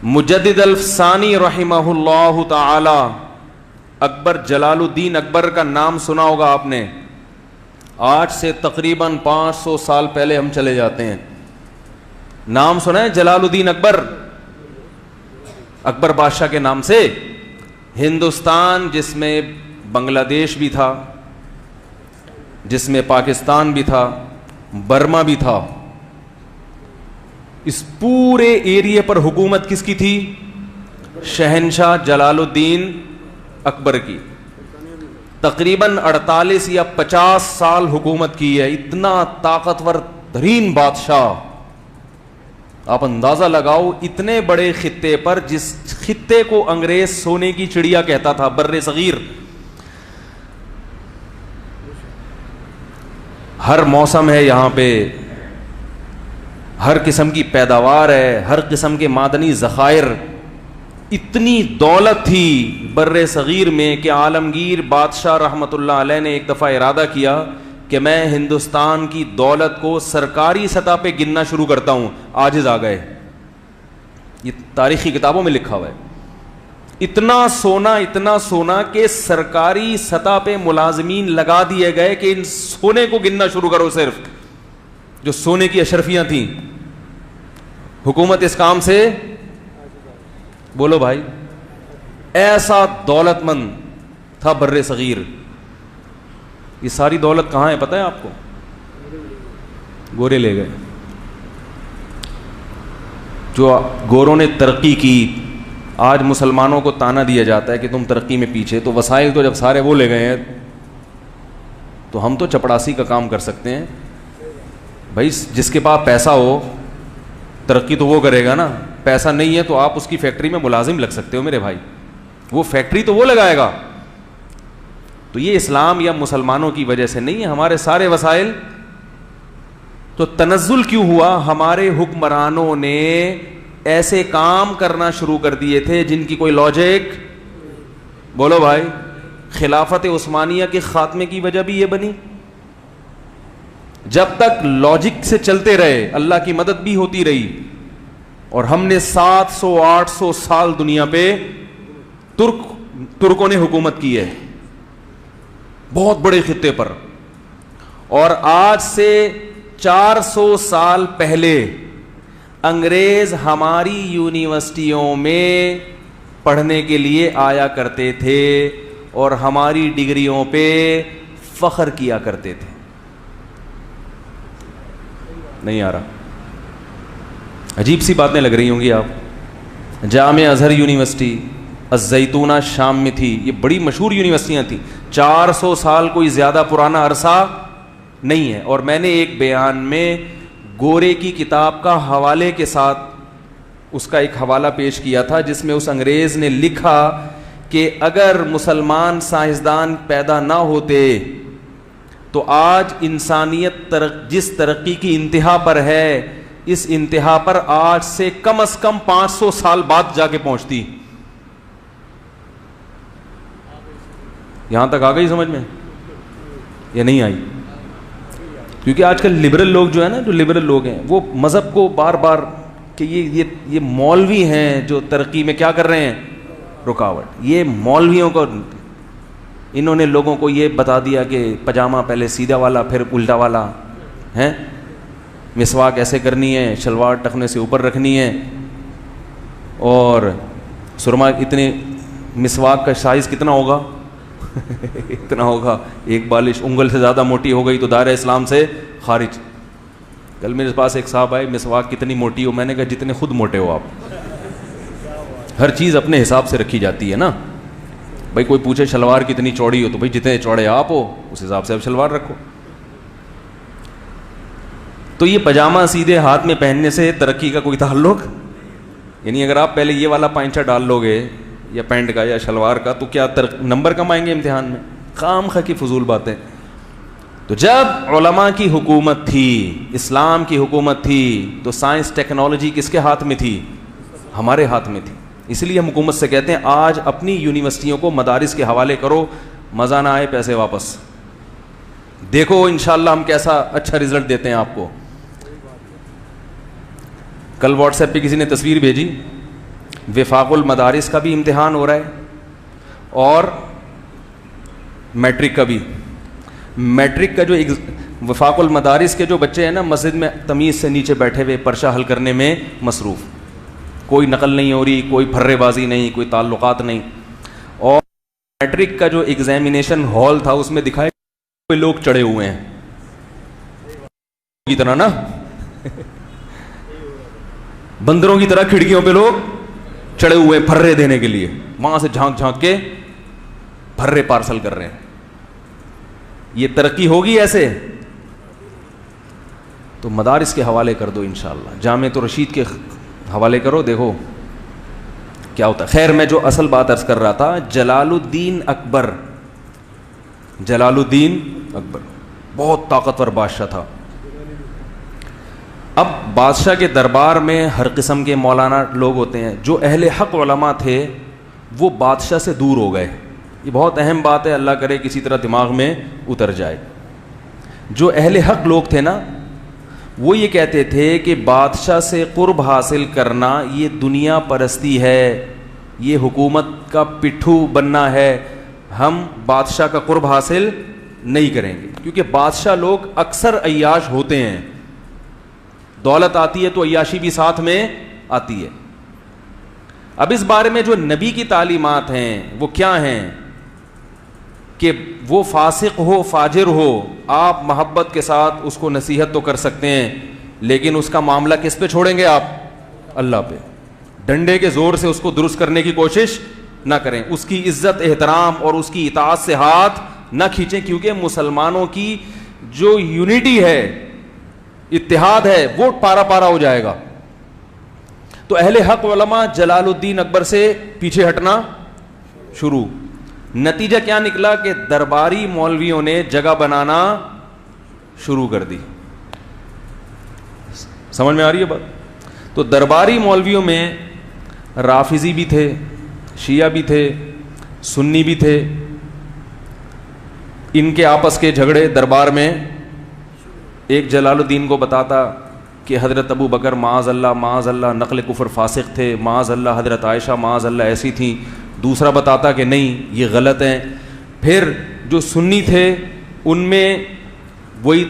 مجدد الفسانی رحمہ اللہ تعالی، اکبر جلال الدین اکبر کا نام سنا ہوگا آپ نے. آج سے تقریباً 500 سال پہلے ہم چلے جاتے ہیں. نام سنا ہے جلال الدین اکبر؟ اکبر بادشاہ کے نام سے. ہندوستان جس میں بنگلہ دیش بھی تھا، جس میں پاکستان بھی تھا، برما بھی تھا، اس پورے ایریے پر حکومت کس کی تھی؟ شہنشاہ جلال الدین اکبر کی. تقریباً 48 یا 50 سال حکومت کی ہے. اتنا طاقتور ترین بادشاہ. آپ اندازہ لگاؤ اتنے بڑے خطے پر، جس خطے کو انگریز سونے کی چڑیا کہتا تھا، بر صغیر، ہر موسم ہے یہاں پہ، ہر قسم کی پیداوار ہے، ہر قسم کے معدنی ذخائر. اتنی دولت تھی بر صغیر میں کہ عالمگیر بادشاہ رحمۃ اللہ علیہ نے ایک دفعہ ارادہ کیا کہ میں ہندوستان کی دولت کو سرکاری سطح پہ گننا شروع کرتا ہوں. عاجز آ گئے. یہ تاریخی کتابوں میں لکھا ہوا ہے. اتنا سونا کہ سرکاری سطح پہ ملازمین لگا دیے گئے کہ ان سونے کو گننا شروع کرو. صرف جو سونے کی اشرفیاں تھیں. حکومت اس کام سے، بولو بھائی، ایسا دولت مند تھا بر صغیر. یہ ساری دولت کہاں ہے پتہ ہے آپ کو؟ گورے لے گئے. جو گوروں نے ترقی کی، آج مسلمانوں کو تانا دیا جاتا ہے کہ تم ترقی میں پیچھے، تو وسائل تو جب سارے وہ لے گئے ہیں تو ہم تو چپڑاسی کا کام کر سکتے ہیں. بھائی جس کے پاس پیسہ ہو ترقی تو وہ کرے گا نا. پیسہ نہیں ہے تو آپ اس کی فیکٹری میں ملازم لگ سکتے ہو میرے بھائی، وہ فیکٹری تو وہ لگائے گا. تو یہ اسلام یا مسلمانوں کی وجہ سے نہیں ہے، ہمارے سارے وسائل. تو تنزل کیوں ہوا؟ ہمارے حکمرانوں نے ایسے کام کرنا شروع کر دیے تھے جن کی کوئی لاجک، بولو بھائی. خلافت عثمانیہ کے خاتمے کی وجہ بھی یہ بنی. جب تک لاجک سے چلتے رہے اللہ کی مدد بھی ہوتی رہی. اور ہم نے 700-800 سال دنیا پہ ترکوں نے حکومت کی ہے، بہت بڑے خطے پر. اور آج سے 400 سال پہلے انگریز ہماری یونیورسٹیوں میں پڑھنے کے لیے آیا کرتے تھے اور ہماری ڈگریوں پہ فخر کیا کرتے تھے. نہیں آ رہا؟ عجیب سی باتیں لگ رہی ہوں گی آپ. جامعہ ازہر یونیورسٹی الزیتونہ شام میں تھی. یہ بڑی مشہور یونیورسٹیاں تھیں. 400 سال کوئی زیادہ پرانا عرصہ نہیں ہے. اور میں نے ایک بیان میں گورے کی کتاب کا حوالے کے ساتھ اس کا ایک حوالہ پیش کیا تھا، جس میں اس انگریز نے لکھا کہ اگر مسلمان سائنسدان پیدا نہ ہوتے تو آج انسانیت جس ترقی کی انتہا پر ہے، اس انتہا پر آج سے کم از کم 500 سال بعد جا کے پہنچتی. یہاں تک آ گئی سمجھ میں یا نہیں آئی؟ کیونکہ آج کل لبرل لوگ جو ہے نا، جو لبرل لوگ ہیں، وہ مذہب کو بار بار کہ یہ مولوی ہیں جو ترقی میں کیا کر رہے ہیں، رکاوٹ. یہ مولویوں کو انہوں نے لوگوں کو یہ بتا دیا کہ پاجامہ پہلے سیدھا والا پھر الٹا والا ہے، مسواک ایسے کرنی ہے، شلوار ٹخنے سے اوپر رکھنی ہے، اور سرما اتنے، مسواک کا سائز کتنا ہوگا اتنا ہوگا. ایک بالش انگل سے زیادہ موٹی ہو گئی تو دائرہ اسلام سے خارج. کل میرے پاس ایک صاحب آئے، مسواک کتنی موٹی ہو؟ میں نے کہا جتنے خود موٹے ہو آپ. ہر چیز اپنے حساب سے رکھی جاتی ہے نا. بھائی کوئی پوچھے شلوار کتنی چوڑی ہو، تو بھائی جتنے چوڑے آپ ہو اس حساب سے اب شلوار رکھو. تو یہ پاجامہ سیدھے ہاتھ میں پہننے سے ترقی کا کوئی تعلق؟ یعنی اگر آپ پہلے یہ والا پائنچا ڈال لو گے یا پینٹ کا یا شلوار کا تو کیا نمبر کم آئیں گے امتحان میں؟ خام خواہ کی فضول باتیں. تو جب علماء کی حکومت تھی، اسلام کی حکومت تھی، تو سائنس ٹیکنالوجی کس کے ہاتھ میں تھی؟ ہمارے ہاتھ میں تھی. اس لیے ہم حکومت سے کہتے ہیں آج اپنی یونیورسٹیوں کو مدارس کے حوالے کرو، مزہ نہ آئے پیسے واپس. دیکھو انشاءاللہ ہم کیسا اچھا رزلٹ دیتے ہیں آپ کو. کل واٹس ایپ پہ کسی نے تصویر بھیجی، وفاق المدارس کا بھی امتحان ہو رہا ہے اور میٹرک کا بھی. میٹرک کا جو وفاق المدارس کے جو بچے ہیں نا, مسجد میں تمیز سے نیچے بیٹھے ہوئے پرچہ حل کرنے میں مصروف, کوئی نقل نہیں ہو رہی, کوئی پھرے بازی نہیں, کوئی تعلقات نہیں. اور میٹرک کا جو ایگزامینیشن ہال تھا اس میں دکھائے کوئی لوگ چڑھے ہوئے ہیں کی طرح نا, بندروں کی طرح کھڑکیوں پہ لوگ چڑھے ہوئے ہیں پھرے دینے کے لیے, وہاں سے جھانک جھانک کے پھرے پارسل کر رہے ہیں. یہ ترقی ہوگی ایسے؟ تو مدارس کے حوالے کر دو انشاءاللہ, جامعۃ الرشید کے حوالے کرو, دیکھو کیا ہوتا ہے. خیر, میں جو اصل بات عرض کر رہا تھا, جلال الدین اکبر, جلال الدین اکبر بہت طاقتور بادشاہ تھا. اب بادشاہ کے دربار میں ہر قسم کے مولانا لوگ ہوتے ہیں. جو اہل حق علماء تھے وہ بادشاہ سے دور ہو گئے. یہ بہت اہم بات ہے, اللہ کرے کسی طرح دماغ میں اتر جائے. جو اہل حق لوگ تھے نا, وہ یہ کہتے تھے کہ بادشاہ سے قرب حاصل کرنا یہ دنیا پرستی ہے, یہ حکومت کا پٹھو بننا ہے, ہم بادشاہ کا قرب حاصل نہیں کریں گے. کیونکہ بادشاہ لوگ اکثر عیاش ہوتے ہیں, دولت آتی ہے تو عیاشی بھی ساتھ میں آتی ہے. اب اس بارے میں جو نبی کی تعلیمات ہیں وہ کیا ہیں کہ وہ فاسق ہو فاجر ہو, آپ محبت کے ساتھ اس کو نصیحت تو کر سکتے ہیں, لیکن اس کا معاملہ کس پہ چھوڑیں گے آپ؟ اللہ پہ. ڈنڈے کے زور سے اس کو درست کرنے کی کوشش نہ کریں, اس کی عزت احترام اور اس کی اطاعت سے ہاتھ نہ کھینچیں, کیونکہ مسلمانوں کی جو یونٹی ہے, اتحاد ہے, وہ پارا پارا ہو جائے گا. تو اہل حق علماء جلال الدین اکبر سے پیچھے ہٹنا شروع. نتیجہ کیا نکلا کہ درباری مولویوں نے جگہ بنانا شروع کر دی. سمجھ میں آ رہی ہے بات؟ تو درباری مولویوں میں رافضی بھی تھے, شیعہ بھی تھے, سنی بھی تھے. ان کے آپس کے جھگڑے دربار میں. ایک جلال الدین کو بتاتا کہ حضرت ابو بکر معاذ اللہ نقل کفر فاسق تھے, معاذ اللہ حضرت عائشہ معاذ اللہ ایسی تھیں. دوسرا بتاتا کہ نہیں یہ غلط ہیں. پھر جو سنی تھے ان میں وہی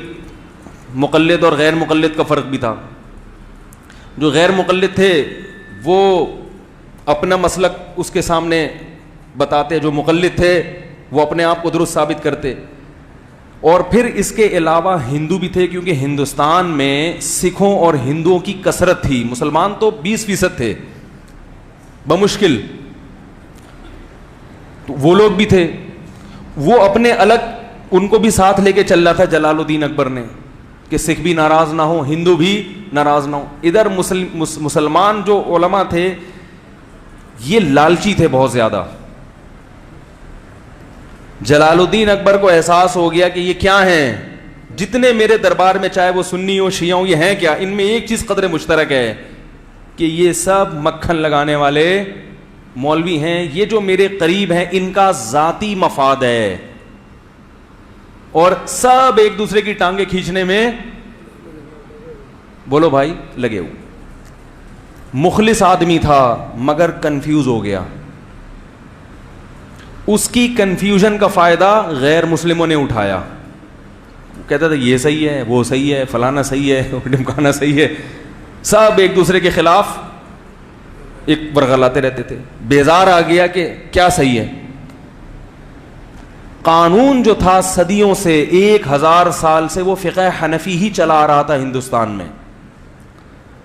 مقلد اور غیر مقلد کا فرق بھی تھا. جو غیر مقلد تھے وہ اپنا مسلک اس کے سامنے بتاتے, جو مقلد تھے وہ اپنے آپ کو درست ثابت کرتے. اور پھر اس کے علاوہ ہندو بھی تھے, کیونکہ ہندوستان میں سکھوں اور ہندوؤں کی کثرت تھی, مسلمان تو 20% تھے بمشکل. تو وہ لوگ بھی تھے, وہ اپنے الگ ان کو بھی ساتھ لے کے چل رہا تھا جلال الدین اکبر نے کہ سکھ بھی ناراض نہ ہو, ہندو بھی ناراض نہ ہو. ادھر مسلمان جو علماء تھے یہ لالچی تھے بہت زیادہ. جلال الدین اکبر کو احساس ہو گیا کہ یہ کیا ہیں, جتنے میرے دربار میں چاہے وہ سنی ہو شیعہ ہو, یہ ہیں کیا؟ ان میں ایک چیز قدر مشترک ہے کہ یہ سب مکھن لگانے والے مولوی ہیں. یہ جو میرے قریب ہیں ان کا ذاتی مفاد ہے, اور سب ایک دوسرے کی ٹانگیں کھینچنے میں, بولو بھائی, لگے ہوئے. مخلص آدمی تھا مگر کنفیوز ہو گیا. اس کی کنفیوژن کا فائدہ غیر مسلموں نے اٹھایا. کہتا تھا یہ صحیح ہے, وہ صحیح ہے, فلانا صحیح ہے, ڈمکانا صحیح ہے. سب ایک دوسرے کے خلاف ایک ورغلاتے رہتے تھے. بیزار آ گیا کہ کیا صحیح ہے. قانون جو تھا صدیوں سے, 1000 سال سے وہ فقہ حنفی ہی چلا آ رہا تھا ہندوستان میں.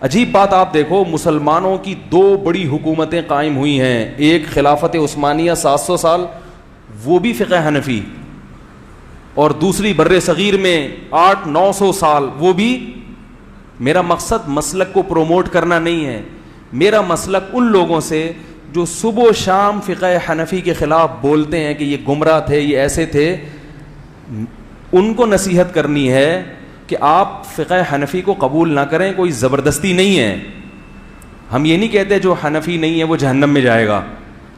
عجیب بات آپ دیکھو, مسلمانوں کی 2 بڑی حکومتیں قائم ہوئی ہیں. ایک خلافت عثمانیہ 700 سال, وہ بھی فقہ حنفی, اور دوسری بر صغیر میں 800-900 سال, وہ بھی. میرا مقصد مسلک کو پروموٹ کرنا نہیں ہے, میرا مسلک ان لوگوں سے جو صبح و شام فقہ حنفی کے خلاف بولتے ہیں کہ یہ گمراہ تھے, یہ ایسے تھے, ان کو نصیحت کرنی ہے کہ آپ فقہ حنفی کو قبول نہ کریں. کوئی زبردستی نہیں ہے. ہم یہ نہیں کہتے جو حنفی نہیں ہے وہ جہنم میں جائے گا,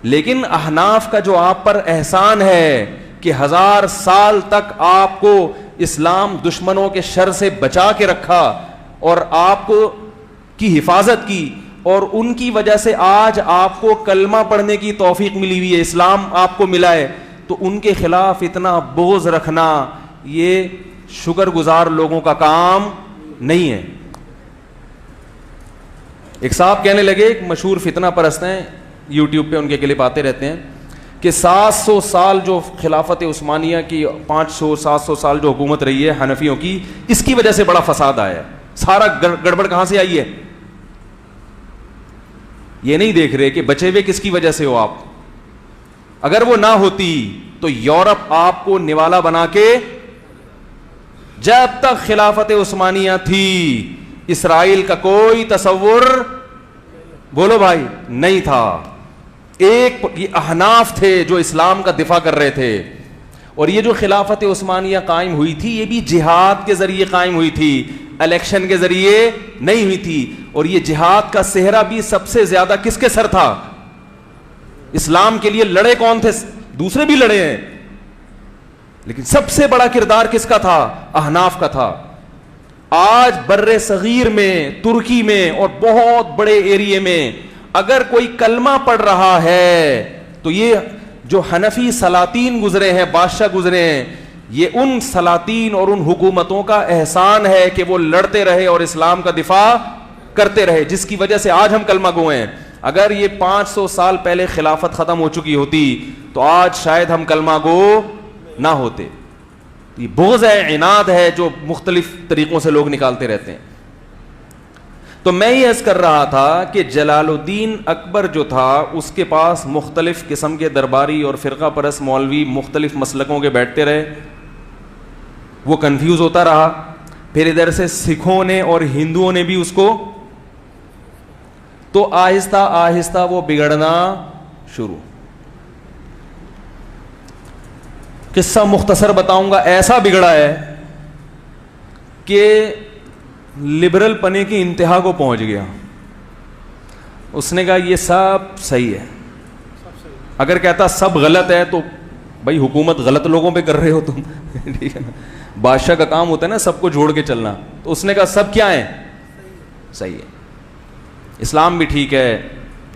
لیکن احناف کا جو آپ پر احسان ہے کہ 1000 سال تک آپ کو اسلام دشمنوں کے شر سے بچا کے رکھا اور آپ کو کی حفاظت کی, اور ان کی وجہ سے آج آپ کو کلمہ پڑھنے کی توفیق ملی ہوئی ہے, اسلام آپ کو ملا ہے, تو ان کے خلاف اتنا بغض رکھنا یہ شکر گزار لوگوں کا کام نہیں ہے. ایک صاحب کہنے لگے, ایک مشہور فتنہ پرست ہیں, یوٹیوب پہ ان کے کلپ آتے رہتے ہیں, کہ 700 سال جو خلافت عثمانیہ کی 500-700 سال جو حکومت رہی ہے حنفیوں کی, اس کی وجہ سے بڑا فساد آیا ہے. سارا گڑبڑ کہاں سے آئی ہے؟ یہ نہیں دیکھ رہے کہ بچے ہوئے کس کی وجہ سے ہو آپ. اگر وہ نہ ہوتی تو یورپ آپ کو نوالا بنا کے, جب تک خلافت عثمانیہ تھی اسرائیل کا کوئی تصور, بولو بھائی, نہیں تھا. ایک یہ احناف تھے جو اسلام کا دفاع کر رہے تھے, اور یہ جو خلافت عثمانیہ قائم ہوئی تھی یہ بھی جہاد کے ذریعے قائم ہوئی تھی, الیکشن کے ذریعے نہیں ہوئی تھی. اور یہ جہاد کا صحرا بھی سب سے زیادہ کس کے سر تھا؟ اسلام کے لیے لڑے کون تھے؟ دوسرے بھی لڑے ہیں, لیکن سب سے بڑا کردار کس کا تھا؟ احناف کا تھا. آج بر صغیر میں, ترکی میں اور بہت بڑے ایریے میں اگر کوئی کلمہ پڑھ رہا ہے تو یہ جو حنفی سلاطین گزرے ہیں, بادشاہ گزرے ہیں, یہ ان سلاطین اور ان حکومتوں کا احسان ہے کہ وہ لڑتے رہے اور اسلام کا دفاع کرتے رہے, جس کی وجہ سے آج ہم کلمہ گو ہیں. اگر یہ 500 سال پہلے خلافت ختم ہو چکی ہوتی تو آج شاید ہم کلمہ گو نہ ہوتے. یہ بغض ہے, عناد ہے جو مختلف طریقوں سے لوگ نکالتے رہتے ہیں. تو میں یہ عرض کر رہا تھا کہ جلال الدین اکبر جو تھا اس کے پاس مختلف قسم کے درباری اور فرقہ پرست مولوی مختلف مسلکوں کے بیٹھتے رہے, وہ کنفیوز ہوتا رہا. پھر ادھر سے سکھوں نے اور ہندوؤں نے بھی اس کو, تو آہستہ آہستہ وہ بگڑنا شروع. قصہ مختصر بتاؤں گا. ایسا بگڑا ہے کہ لبرل پنے کی انتہا کو پہنچ گیا. اس نے کہا یہ سب صحیح ہے. اگر کہتا سب غلط ہے تو بھائی حکومت غلط لوگوں پہ کر رہے ہو تم, ٹھیک ہے نا, بادشاہ کا کام ہوتا ہے نا سب کو جوڑ کے چلنا. تو اس نے کہا سب کیا ہیں؟ صحیح ہے. اسلام بھی ٹھیک ہے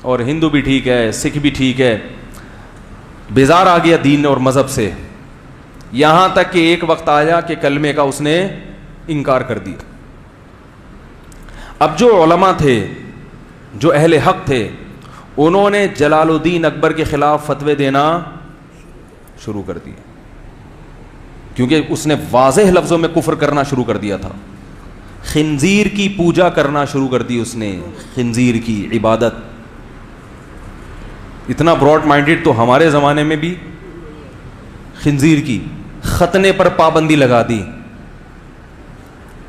اور ہندو بھی ٹھیک ہے, سکھ بھی ٹھیک ہے. بیزار آ گیا دین اور مذہب سے, یہاں تک کہ ایک وقت آیا کہ کلمے کا اس نے انکار کر دیا. اب جو علماء تھے, جو اہل حق تھے, انہوں نے جلال الدین اکبر کے خلاف فتوے دینا شروع کر دیے, کیونکہ اس نے واضح لفظوں میں کفر کرنا شروع کر دیا تھا. خنزیر کی پوجا کرنا شروع کر دی اس نے, خنزیر کی عبادت. اتنا براڈ مائنڈڈ تو ہمارے زمانے میں بھی خنزیر کی, ختنے پر پابندی لگا دی,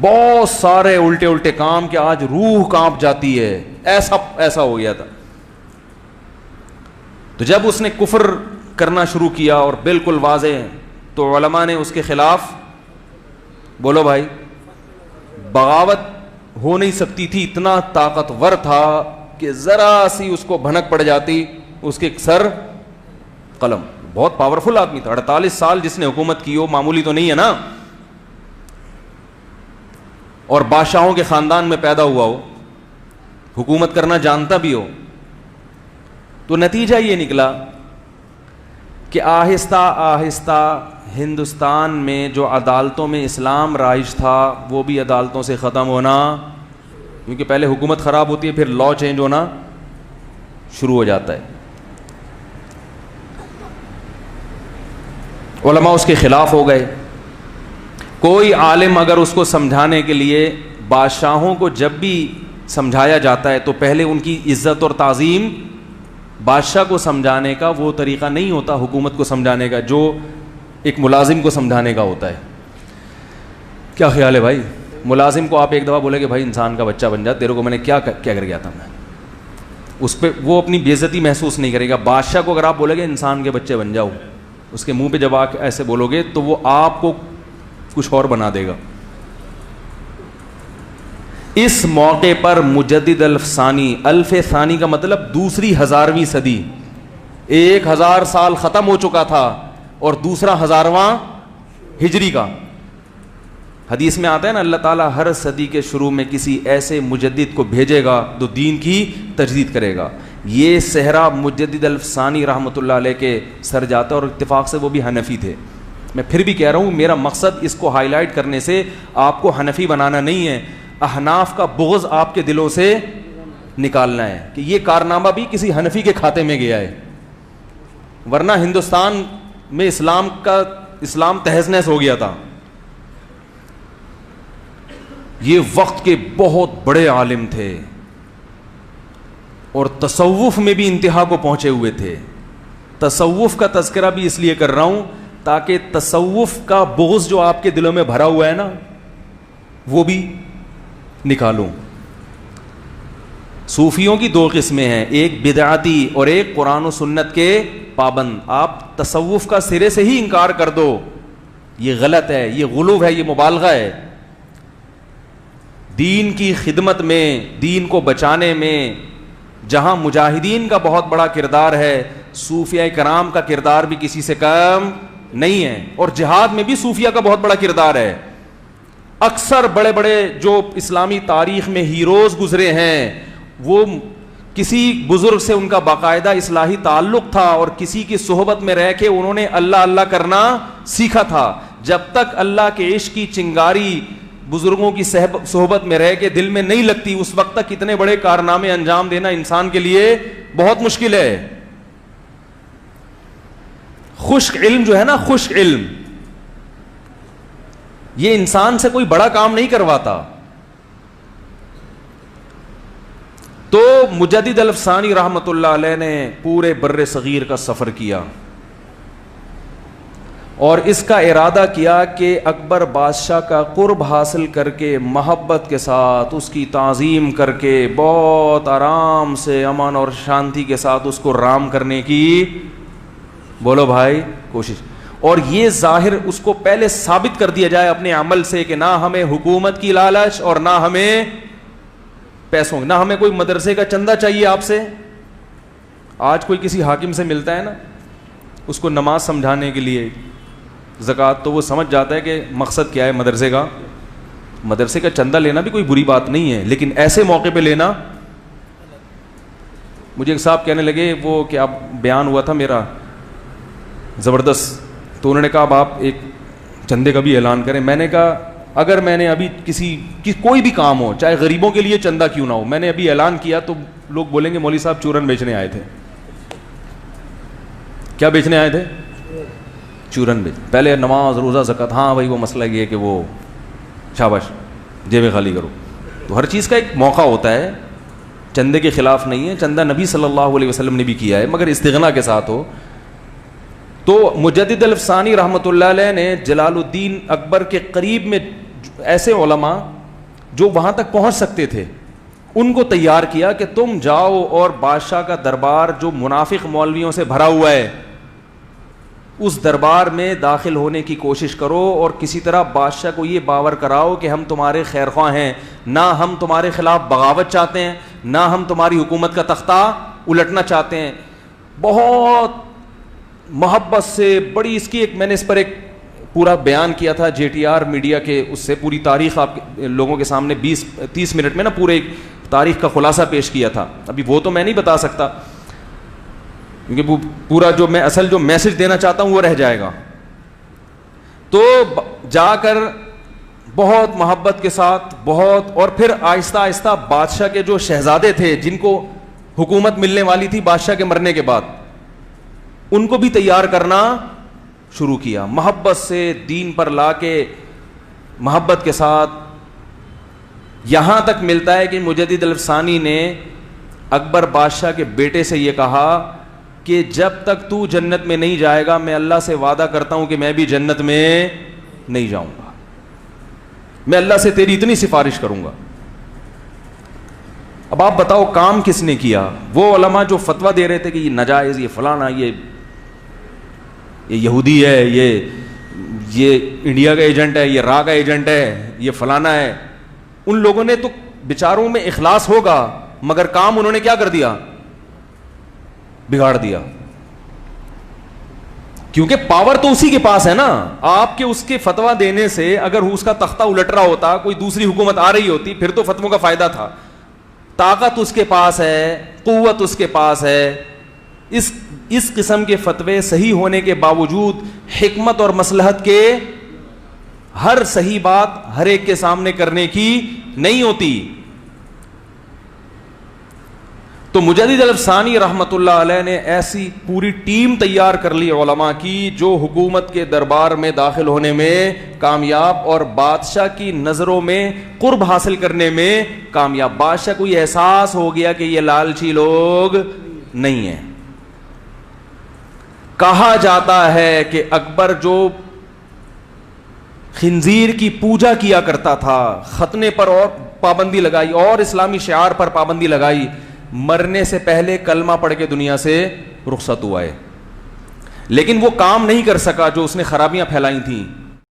بہت سارے الٹے الٹے کام کہ آج روح کانپ جاتی ہے, ایسا ہو گیا تھا. تو جب اس نے کفر کرنا شروع کیا اور بالکل واضح, تو علماء نے اس کے خلاف, بولو بھائی, بغاوت ہو نہیں سکتی تھی, اتنا طاقتور تھا کہ ذرا سی اس کو بھنک پڑ جاتی اس کے سر قلم. بہت پاورفل آدمی تھا. 48 سال جس نے حکومت کی ہو معمولی تو نہیں ہے نا, اور بادشاہوں کے خاندان میں پیدا ہوا ہو, حکومت کرنا جانتا بھی ہو. تو نتیجہ یہ نکلا کہ آہستہ آہستہ ہندوستان میں جو عدالتوں میں اسلام رائج تھا وہ بھی عدالتوں سے ختم ہونا, کیونکہ پہلے حکومت خراب ہوتی ہے پھر لا چینج ہونا شروع ہو جاتا ہے. علماء اس کے خلاف ہو گئے. کوئی عالم اگر اس کو سمجھانے کے لیے, بادشاہوں کو جب بھی سمجھایا جاتا ہے تو پہلے ان کی عزت اور تعظیم, بادشاہ کو سمجھانے کا وہ طریقہ نہیں ہوتا حکومت کو سمجھانے کا جو ایک ملازم کو سمجھانے کا ہوتا ہے. کیا خیال ہے بھائی؟ ملازم کو آپ ایک دفعہ بولے کہ بھائی انسان کا بچہ بن جا, تیرے کو میں نے کیا کر گیا تھا, میں اس پہ وہ اپنی بے عزتی محسوس نہیں کرے گا. بادشاہ کو اگر آپ بولے گے انسان کے بچے بن جاؤ, اس کے منہ پہ جب آپ ایسے بولو گے تو وہ آپ کو کچھ اور بنا دے گا. اس موقع پر مجدد الفسانی, الف ثانی کا مطلب دوسری 1000ویں صدی, 1000 سال ختم ہو چکا تھا اور دوسرا 1000واں ہجری کا. حدیث میں آتا ہے نا اللہ تعالیٰ ہر صدی کے شروع میں کسی ایسے مجدد کو بھیجے گا جو دین کی تجدید کرے گا. یہ صحرا مجدد الفسانی رحمۃ اللہ علیہ کے سر جاتا ہے اور اتفاق سے وہ بھی حنفی تھے. میں پھر بھی کہہ رہا ہوں میرا مقصد اس کو ہائی لائٹ کرنے سے آپ کو حنفی بنانا نہیں ہے, احناف کا بغض آپ کے دلوں سے نکالنا ہے کہ یہ کارنامہ بھی کسی حنفی کے کھاتے میں گیا ہے, ورنہ ہندوستان میں اسلام تہز نہز ہو گیا تھا. یہ وقت کے بہت بڑے عالم تھے اور تصوف میں بھی انتہا کو پہنچے ہوئے تھے. تصوف کا تذکرہ بھی اس لیے کر رہا ہوں تاکہ تصوف کا بغض جو آپ کے دلوں میں بھرا ہوا ہے نا وہ بھی نکالوں. صوفیوں کی دو قسمیں ہیں, ایک بدعتی اور ایک قرآن و سنت کے پابند. آپ تصوف کا سرے سے ہی انکار کر دو, یہ غلط ہے, یہ غلو ہے, یہ مبالغہ ہے. دین کی خدمت میں, دین کو بچانے میں جہاں مجاہدین کا بہت بڑا کردار ہے, صوفیاء کرام کا کردار بھی کسی سے کم نہیں ہے. اور جہاد میں بھی صوفیاء کا بہت بڑا کردار ہے. اکثر بڑے بڑے جو اسلامی تاریخ میں ہیروز گزرے ہیں وہ کسی بزرگ سے ان کا باقاعدہ اصلاحی تعلق تھا اور کسی کی صحبت میں رہ کے انہوں نے اللہ اللہ کرنا سیکھا تھا. جب تک اللہ کے عشق کی چنگاری بزرگوں کی صحبت میں رہ کے دل میں نہیں لگتی اس وقت تک اتنے بڑے کارنامے انجام دینا انسان کے لیے بہت مشکل ہے. خشک علم جو ہے نا, خشک علم, یہ انسان سے کوئی بڑا کام نہیں کرواتا. تو مجدد الفسانی رحمۃ اللہ علیہ نے پورے بر صغیر کا سفر کیا اور اس کا ارادہ کیا کہ اکبر بادشاہ کا قرب حاصل کر کے محبت کے ساتھ اس کی تعظیم کر کے بہت آرام سے امن اور شانتی کے ساتھ اس کو رام کرنے کی بولو بھائی کوشش. اور یہ ظاہر اس کو پہلے ثابت کر دیا جائے اپنے عمل سے کہ نہ ہمیں حکومت کی لالچ اور نہ ہمیں پیسوں, نہ ہمیں کوئی مدرسے کا چندہ چاہیے آپ سے. آج کوئی کسی حاکم سے ملتا ہے نا, اس کو نماز سمجھانے کے لیے زکوٰۃ, تو وہ سمجھ جاتا ہے کہ مقصد کیا ہے مدرسے کا. مدرسے کا چندہ لینا بھی کوئی بری بات نہیں ہے, لیکن ایسے موقع پہ لینا. مجھے ایک صاحب کہنے لگے, وہ کیا بیان ہوا تھا میرا زبردست, تو انہوں نے کہا اب آپ ایک چندے کا بھی اعلان کریں. میں نے کہا اگر میں نے ابھی کوئی بھی کام ہو, چاہے غریبوں کے لیے چندہ کیوں نہ ہو, میں نے ابھی اعلان کیا تو لوگ بولیں گے مولوی صاحب چورن بیچنے آئے تھے. کیا بیچنے آئے تھے؟ چورن بیچ. پہلے نماز روزہ زکوٰۃ, ہاں بھائی وہ مسئلہ یہ ہے کہ وہ شاباش جیبیں خالی کرو. تو ہر چیز کا ایک موقع ہوتا ہے, چندے کے خلاف نہیں ہے. چندہ نبی صلی اللہ علیہ وسلم نے بھی کیا ہے مگر استغنا کے ساتھ ہو. تو مجدد الفسانی رحمۃ اللہ علیہ نے جلال الدین اکبر کے قریب میں ایسے علماء جو وہاں تک پہنچ سکتے تھے ان کو تیار کیا کہ تم جاؤ اور بادشاہ کا دربار جو منافق مولویوں سے بھرا ہوا ہے اس دربار میں داخل ہونے کی کوشش کرو اور کسی طرح بادشاہ کو یہ باور کراؤ کہ ہم تمہارے خیر خواہ ہیں, نہ ہم تمہارے خلاف بغاوت چاہتے ہیں, نہ ہم تمہاری حکومت کا تختہ الٹنا چاہتے ہیں. بہت محبت سے بڑی اس کی ایک میں نے اس پر ایک پورا بیان کیا تھا JTR میڈیا کے, اس سے پوری تاریخ آپ لوگوں کے سامنے 20-30 منٹ میں نا پورے ایک تاریخ کا خلاصہ پیش کیا تھا. ابھی وہ تو میں نہیں بتا سکتا کیونکہ وہ پورا جو میں اصل جو میسج دینا چاہتا ہوں وہ رہ جائے گا. تو جا کر بہت محبت کے ساتھ بہت, اور پھر آہستہ آہستہ بادشاہ کے جو شہزادے تھے جن کو حکومت ملنے والی تھی بادشاہ کے مرنے کے بعد, ان کو بھی تیار کرنا شروع کیا. محبت سے دین پر لا کے محبت کے ساتھ, یہاں تک ملتا ہے کہ مجدد الفسانی نے اکبر بادشاہ کے بیٹے سے یہ کہا کہ جب تک تو جنت میں نہیں جائے گا میں اللہ سے وعدہ کرتا ہوں کہ میں بھی جنت میں نہیں جاؤں گا, میں اللہ سے تیری اتنی سفارش کروں گا. اب آپ بتاؤ کام کس نے کیا؟ وہ علماء جو فتویٰ دے رہے تھے کہ یہ ناجائز, یہ فلانا, یہ یہودی ہے, یہ انڈیا کا ایجنٹ ہے, یہ را کا ایجنٹ ہے, یہ فلانا ہے, ان لوگوں نے تو بیچاروں میں اخلاص ہوگا مگر کام انہوں نے کیا کر دیا؟ بگاڑ دیا. کیونکہ پاور تو اسی کے پاس ہے نا. آپ کے اس کے فتویٰ دینے سے اگر اس کا تختہ الٹ رہا ہوتا, کوئی دوسری حکومت آ رہی ہوتی, پھر تو فتووں کا فائدہ تھا. طاقت اس کے پاس ہے, قوت اس کے پاس ہے. اس قسم کے فتوے صحیح ہونے کے باوجود حکمت اور مصلحت کے ہر صحیح بات ہر ایک کے سامنے کرنے کی نہیں ہوتی. تو مجدد الافسانی رحمت اللہ علیہ نے ایسی پوری ٹیم تیار کر لی علماء کی, جو حکومت کے دربار میں داخل ہونے میں کامیاب اور بادشاہ کی نظروں میں قرب حاصل کرنے میں کامیاب. بادشاہ کو یہ احساس ہو گیا کہ یہ لالچی لوگ نہیں ہیں. کہا جاتا ہے کہ اکبر جو خنزیر کی پوجا کیا کرتا تھا, ختنے پر اور پابندی لگائی اور اسلامی شعار پر پابندی لگائی, مرنے سے پہلے کلمہ پڑھ کے دنیا سے رخصت ہوا ہے. لیکن وہ کام نہیں کر سکا جو اس نے خرابیاں پھیلائی تھیں.